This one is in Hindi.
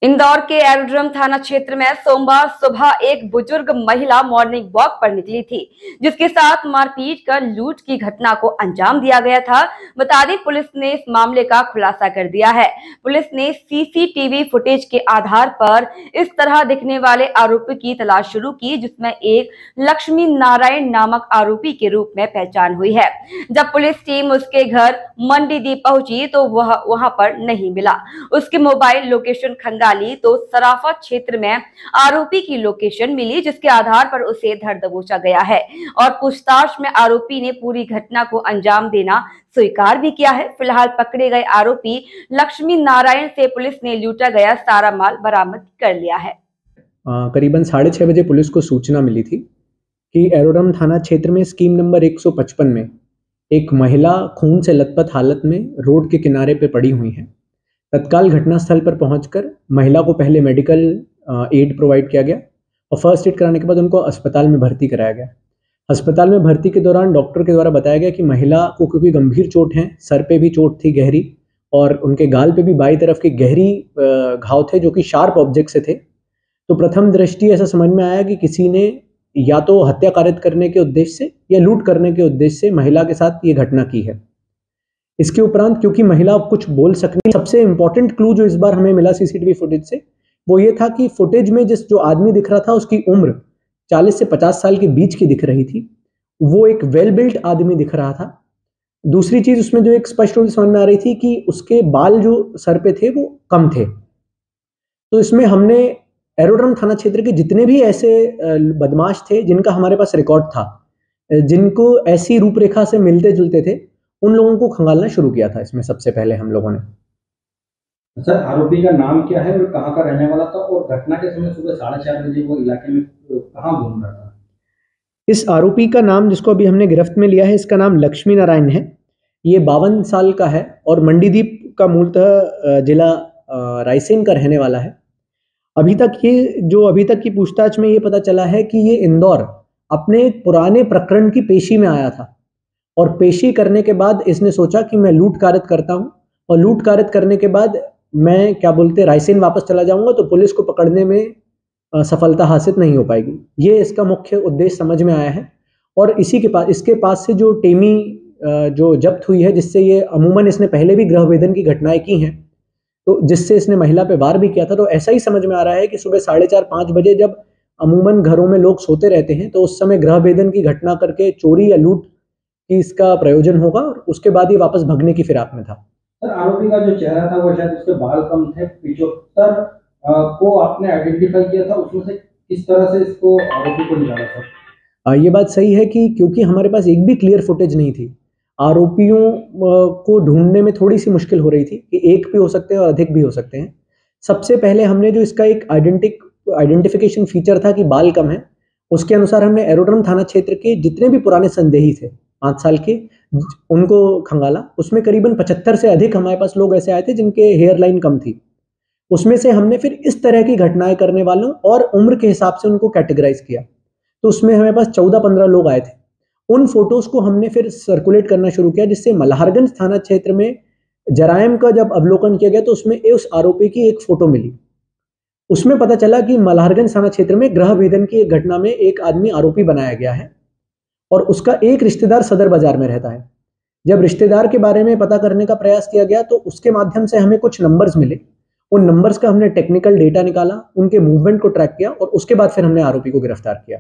इंदौर के एरोड्रम थाना क्षेत्र में सोमवार सुबह एक बुजुर्ग महिला मॉर्निंग वॉक पर निकली थी, जिसके साथ मारपीट कर लूट की घटना को अंजाम दिया गया था। बता दें, पुलिस ने इस मामले का खुलासा कर दिया है। पुलिस ने सीसीटीवी फुटेज के आधार पर इस तरह दिखने वाले आरोपी की तलाश शुरू की, जिसमें एक लक्ष्मी नारायण नामक आरोपी के रूप में पहचान हुई है। जब पुलिस टीम उसके घर मंडीदीप पहुंची तो वह वहां पर नहीं मिला। उसके मोबाइल लोकेशन खंगाली तो सराफा क्षेत्र में आरोपी की लोकेशन मिली, जिसके आधार पर उसे धर दबोचा गया है और पूछताछ में आरोपी ने पूरी घटना को अंजाम देना स्वीकार भी किया है। फिलहाल पकड़े गए आरोपी लक्ष्मी नारायण से पुलिस ने लूटा गया सारा माल बरामद कर लिया है। करीबन 6:30 बजे पुलिस को सूचना मिली थी कि एरोड्रम थाना क्षेत्र में स्कीम नंबर 155 में एक महिला खून से लथपथ हालत में रोड के किनारे पे पड़ी हुई है। तत्काल घटनास्थल पर पहुंचकर महिला को पहले मेडिकल एड प्रोवाइड किया गया और फर्स्ट एड कराने के बाद उनको अस्पताल में भर्ती कराया गया। अस्पताल में भर्ती के दौरान डॉक्टर के द्वारा बताया गया कि महिला को क्योंकि गंभीर चोट है, सर पे भी चोट थी गहरी और उनके गाल पे भी बाईं तरफ के गहरी घाव थे जो कि शार्प ऑब्जेक्ट से थे। तो प्रथम दृष्टि ऐसा समझ में आया कि किसी ने या तो हत्या कारित करने के उद्देश्य से या लूट करने के उद्देश्य से महिला के साथ ये घटना की है। इसके उपरांत क्योंकि महिला कुछ बोल सकती, सबसे इंपॉर्टेंट क्लू जो इस बार हमें मिला सीसीटीवी फुटेज से वो ये था कि फुटेज में जो आदमी दिख रहा था उसकी उम्र 40 से 50 साल के बीच की दिख रही थी। वो एक वेल बिल्ट आदमी दिख रहा था। दूसरी चीज उसमें जो एक स्पष्ट रूप से समझ में आ रही थी कि उसके बाल जो सर पे थे वो कम थे। तो इसमें हमने एरोड्रम थाना क्षेत्र के जितने भी ऐसे बदमाश थे जिनका हमारे पास रिकॉर्ड था, जिनको ऐसी रूपरेखा से मिलते जुलते थे, उन लोगों को खंगालना शुरू किया था। इसमें सबसे पहले हम लोगों ने। सर, आरोपी का नाम क्या है और कहाँ का रहने वाला था और घटना के समय सुबह 4:30 बजे वो इलाके में कहाँ घूम रहा था? इस आरोपी का नाम, जिसको अभी हमने गिरफ्त में लिया है, इसका नाम लक्ष्मी नारायण है। ये 52 साल का है और मंडीदीप का मूलतः जिला रायसेन का रहने वाला है। अभी तक की पूछताछ में ये पता चला है कि ये इंदौर अपने एक पुराने प्रकरण की पेशी में आया था और पेशी करने के बाद इसने सोचा कि मैं लूट कारित करता हूं और लूट कारित करने के बाद मैं रायसेन वापस चला जाऊंगा तो पुलिस को पकड़ने में सफलता हासिल नहीं हो पाएगी। ये इसका मुख्य उद्देश्य समझ में आया है और इसके पास से जो टेमी जो जब्त हुई है, जिससे ये अमूमन इसने पहले भी गृहभेदन की घटनाएं की हैं, तो जिससे इसने महिला पे वार भी किया था। तो ऐसा ही समझ में आ रहा है कि सुबह 4:30-5 बजे जब अमूमन घरों में लोग सोते रहते हैं तो उस समय गृहभेदन की घटना करके चोरी या लूट कि इसका प्रयोजन होगा और उसके बाद ये वापस भगने की फिराक में था। सर, आरोपी का जो चेहरा था वो शायद उसके बाल कम थे, 75 को आपने आइडेंटिफाई किया था, उसमें से किस तरह से इसको आरोपी को निकाला सर? ये बात सही है कि क्योंकि हमारे पास एक भी क्लियर फुटेज नहीं थी, आरोपियों को ढूंढने में थोड़ी सी मुश्किल हो रही थी कि एक भी हो सकते हैं और अधिक भी हो सकते हैं। सबसे पहले हमने जो इसका एक आइडेंटिफिकेशन फीचर था कि बाल कम है, उसके अनुसार हमने एरोड्रम थाना क्षेत्र के जितने भी पुराने संदेही थे 5 साल के, उनको खंगाला। उसमें करीबन 75 से अधिक हमारे पास लोग ऐसे आए थे जिनके हेयर लाइन कम थी। उसमें से हमने फिर इस तरह की घटनाएं करने वालों और उम्र के हिसाब से उनको कैटेगराइज किया। तो उसमें हमारे पास 14-15 लोग आए थे। उन फोटोज को हमने फिर सर्कुलेट करना शुरू किया, जिससे मल्हारगंज थाना क्षेत्र में जरायम का जब अवलोकन किया गया तो उसमें उस आरोपी की एक फोटो मिली। उसमें पता चला कि मल्हारगंज थाना क्षेत्र में गृहभेदन की एक घटना में एक आदमी आरोपी बनाया गया है और उसका एक रिश्तेदार सदर बाजार में रहता है। जब रिश्तेदार के बारे में पता करने का प्रयास किया गया तो उसके माध्यम से हमें कुछ नंबर्स मिले। उन नंबर्स का हमने टेक्निकल डेटा निकाला, उनके मूवमेंट को ट्रैक किया और उसके बाद फिर हमने आरोपी को गिरफ्तार किया।